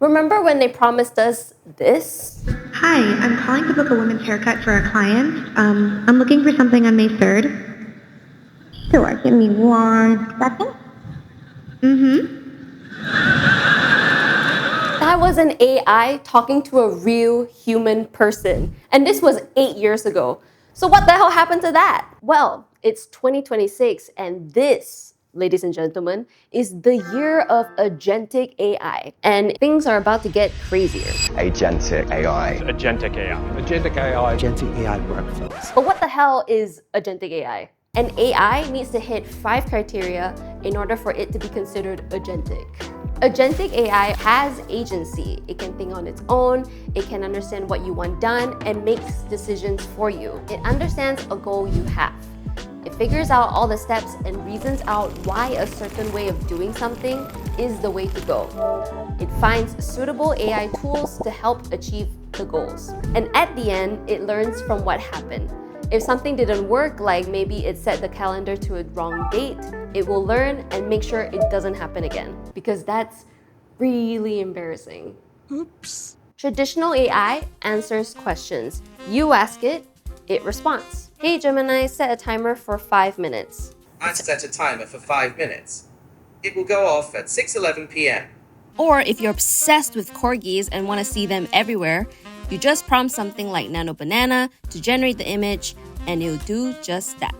Remember when they promised us this? Hi, I'm calling to book a women's haircut for a client. I'm looking for something on May 3rd. Sure, give me 1 second. That was an AI talking to a real human person. And this was 8 years ago. So what the hell happened to that? Well, it's 2026 and this, ladies and gentlemen, is the year of Agentic AI. And things are about to get crazier. Agentic AI. Agentic AI. Agentic AI. Agentic AI workflows. But what the hell is Agentic AI? An AI needs to hit 5 criteria in order for it to be considered agentic. Agentic AI has agency. It can think on its own, it can understand what you want done, and makes decisions for you. It understands a goal you have. It figures out all the steps and reasons out why a certain way of doing something is the way to go. It finds suitable AI tools to help achieve the goals. And at the end, it learns from what happened. If something didn't work, like maybe it set the calendar to a wrong date, it will learn and make sure it doesn't happen again, because that's really embarrassing. Oops. Traditional AI answers questions. You ask it, it responds. Hey Gemini, set a timer for 5 minutes. I set a timer for 5 minutes. It will go off at 6:11 p.m. Or if you're obsessed with corgis and want to see them everywhere, you just prompt something like Nano Banana to generate the image, and it'll do just that.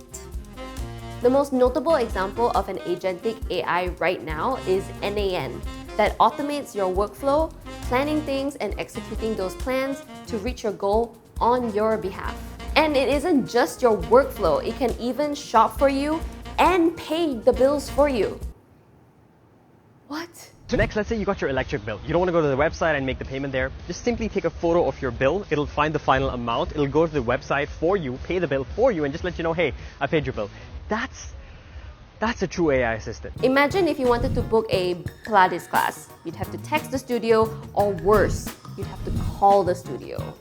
The most notable example of an agentic AI right now is NAN, that automates your workflow, planning things and executing those plans to reach your goal on your behalf. And it isn't just your workflow, it can even shop for you and pay the bills for you. What? So next, let's say you got your electric bill. You don't want to go to the website and make the payment there. Just simply take a photo of your bill. It'll find the final amount. It'll go to the website for you, pay the bill for you, and just let you know, hey, I paid your bill. That's a true AI assistant. Imagine if you wanted to book a Pilates class. You'd have to text the studio, or worse, you'd have to call the studio.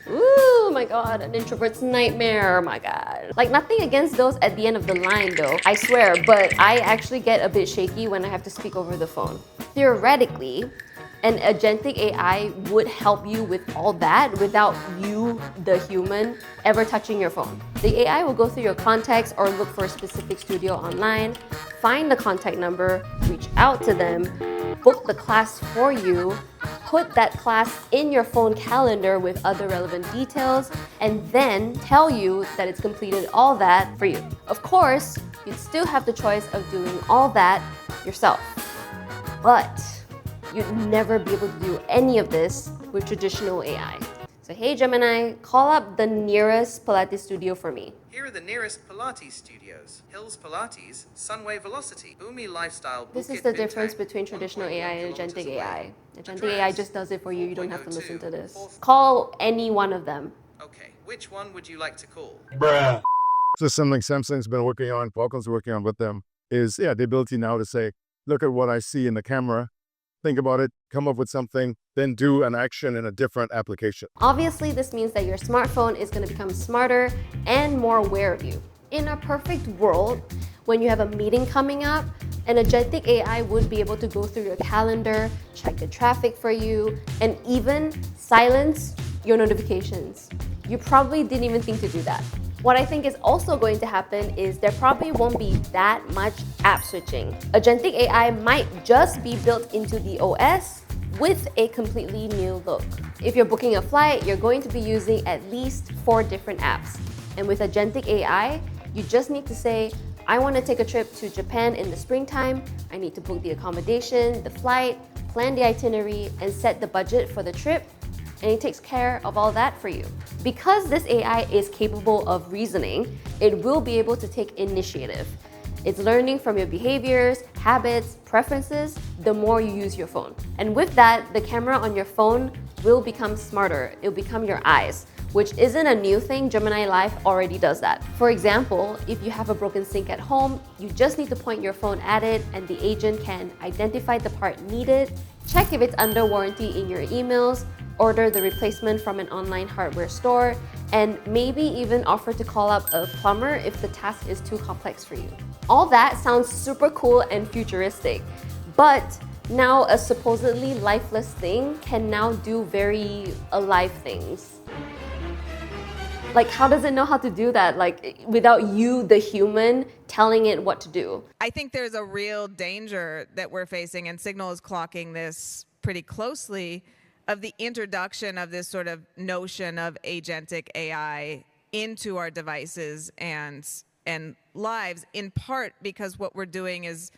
Ooh, my God, an introvert's nightmare, my God. Like, nothing against those at the end of the line though, I swear, but I actually get a bit shaky when I have to speak over the phone. Theoretically, an agentic AI would help you with all that without you, the human, ever touching your phone. The AI will go through your contacts or look for a specific studio online, find the contact number, reach out to them, book the class for you, put that class in your phone calendar with other relevant details, and then tell you that it's completed all that for you. Of course, you'd still have the choice of doing all that yourself. But you'd never be able to do any of this with traditional AI. So hey Gemini, call up the nearest Pilates studio for me. Here are the nearest Pilates studios: Hills Pilates, Sunway Velocity, Boomi Lifestyle. This is Bukit the Bintang, difference between traditional 1.1 AI and kilometers agentic away. AI. Agentic Address, AI just does it for you, you don't have to listen to 4.02, this. 4th. Call any one of them. Okay, which one would you like to call? So something Samsung's been working on, Qualcomm's working on with them, is the ability now to say, look at what I see in the camera, think about it, come up with something, then do an action in a different application. Obviously, this means that your smartphone is going to become smarter and more aware of you. In a perfect world, when you have a meeting coming up, an agentic AI would be able to go through your calendar, check the traffic for you, and even silence your notifications. You probably didn't even think to do that. What I think is also going to happen is there probably won't be that much app switching. Agentic AI might just be built into the OS with a completely new look. If you're booking a flight, you're going to be using at least 4 different apps. And with Agentic AI, you just need to say, I want to take a trip to Japan in the springtime. I need to book the accommodation, the flight, plan the itinerary, and set the budget for the trip. And it takes care of all that for you. Because this AI is capable of reasoning, it will be able to take initiative. It's learning from your behaviors, habits, preferences, the more you use your phone. And with that, the camera on your phone will become smarter. It'll become your eyes, which isn't a new thing. Gemini Live already does that. For example, if you have a broken sink at home, you just need to point your phone at it and the agent can identify the part needed, check if it's under warranty in your emails, order the replacement from an online hardware store, and maybe even offer to call up a plumber if the task is too complex for you. All that sounds super cool and futuristic, but Now a supposedly lifeless thing can now do very alive things. Like, how does it know how to do that? Like, without you, the human, telling it what to do. I think there's a real danger that we're facing, and Signal is clocking this pretty closely, of the introduction of this sort of notion of agentic AI into our devices and lives, in part because what we're doing is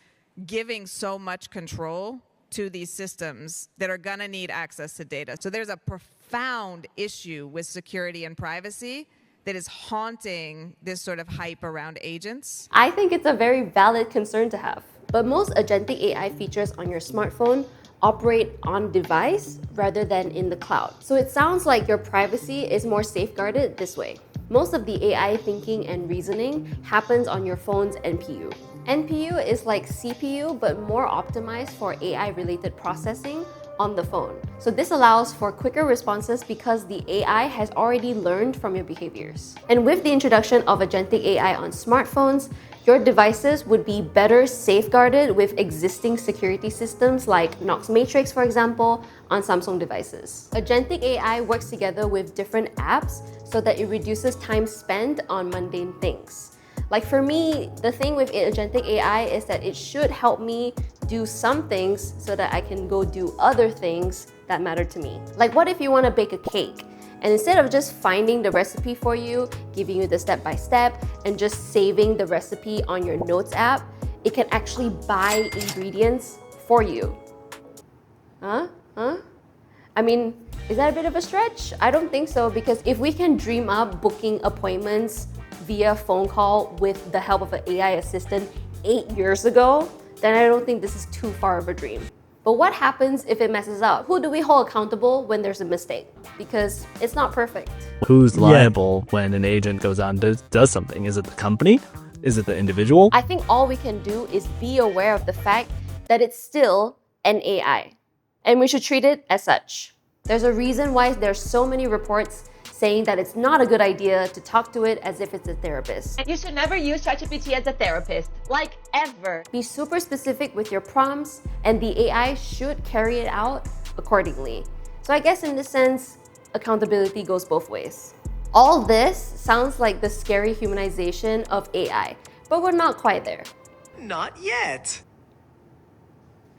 giving so much control to these systems that are going to need access to data. So there's a profound issue with security and privacy that is haunting this sort of hype around agents. I think it's a very valid concern to have. But most agentic AI features on your smartphone operate on device rather than in the cloud. So it sounds like your privacy is more safeguarded this way. Most of the AI thinking and reasoning happens on your phone's NPU. NPU is like CPU, but more optimized for AI-related processing on the phone. So this allows for quicker responses because the AI has already learned from your behaviors. And with the introduction of agentic AI on smartphones, your devices would be better safeguarded with existing security systems like Knox Matrix, for example, on Samsung devices. Agentic AI works together with different apps so that it reduces time spent on mundane things. Like for me, the thing with agentic AI is that it should help me do some things so that I can go do other things that matter to me. Like what if you want to bake a cake? And instead of just finding the recipe for you, giving you the step-by-step, and just saving the recipe on your notes app, it can actually buy ingredients for you. Huh? I mean, is that a bit of a stretch? I don't think so, because if we can dream up booking appointments via phone call with the help of an AI assistant 8 years ago, then I don't think this is too far of a dream. But what happens if it messes up? Who do we hold accountable when there's a mistake? Because it's not perfect. Who's liable when an agent goes on and does something? Is it the company? Is it the individual? I think all we can do is be aware of the fact that it's still an AI, and we should treat it as such. There's a reason why there's so many reports saying that it's not a good idea to talk to it as if it's a therapist. You should never use ChatGPT as a therapist, like ever. Be super specific with your prompts, and the AI should carry it out accordingly. So I guess in this sense, accountability goes both ways. All this sounds like the scary humanization of AI, but we're not quite there. Not yet.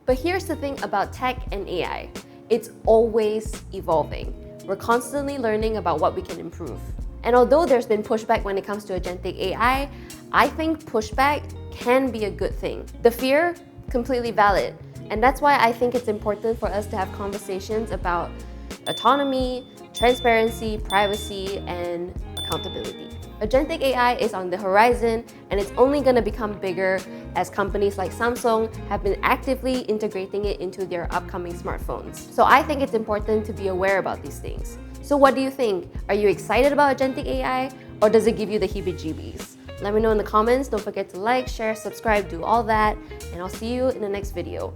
But here's the thing about tech and AI. It's always evolving. We're constantly learning about what we can improve. And although there's been pushback when it comes to agentic AI, I think pushback can be a good thing. The fear, completely valid. And that's why I think it's important for us to have conversations about autonomy, transparency, privacy, and accountability. Agentic AI is on the horizon, and it's only going to become bigger as companies like Samsung have been actively integrating it into their upcoming smartphones. So I think it's important to be aware about these things. So what do you think? Are you excited about agentic AI, or does it give you the heebie-jeebies? Let me know in the comments. Don't forget to like, share, subscribe, do all that, and I'll see you in the next video.